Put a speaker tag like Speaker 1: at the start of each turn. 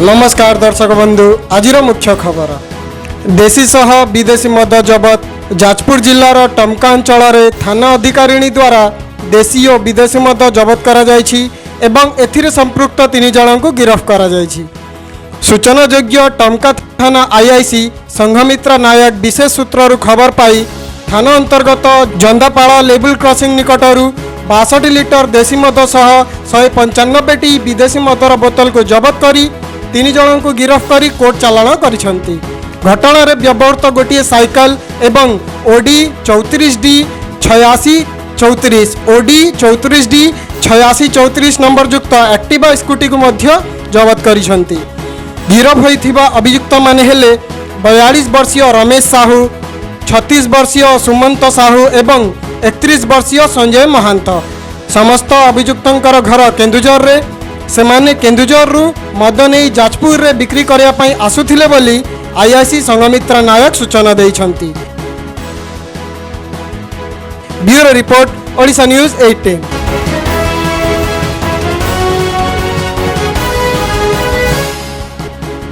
Speaker 1: नमस्कार दर्शक बंधु आज मुख्य खबर देसी सह विदेशी मद जबत जाजपुर जिलार टमका अंचल थाना अधिकारिणी द्वारा देशी और विदेशी मद जबत करा जायछि एवं एथिरे संपृक्त 3 जन को गिरफ्त करा जायछि। सूचना योग्य टमका थाना आईआईसी संघमित्रा नायक विशेष सूत्रु खबर पाई थाना अंतर्गत जंदापाड़ा लेवल क्रॉसिंग निकटरू 62 लिटर देशी मद सह 195 विदेशी मदर बोतल को जबत करी 3 जन को गिरफ्त करी कोर्ट चालाण करिसेंती। घटना रे व्यवहृत गोटे साइकल एवं OD 34D 8634 OD 34D 8634 number युक्त एक्टिवा स्कूटी को मध्य जबत करिसेंती। गिरफ होइथिबा अभियुक्त माने हेले 42 वर्षीय रमेश साहू, 36 वर्षीय सुमंत साहू एवं 31 वर्षीय संजय महांत। समस्त अभियुक्तंकर घर केन्दुझर रे सेमाने केन्दुझर रु मद नहीं जाजपुर रे बिक्री करिया पई आसुथिले बोली आईआईसी संघमित्रा नायक सूचना दैछंती। Bureau report Odisha news 18।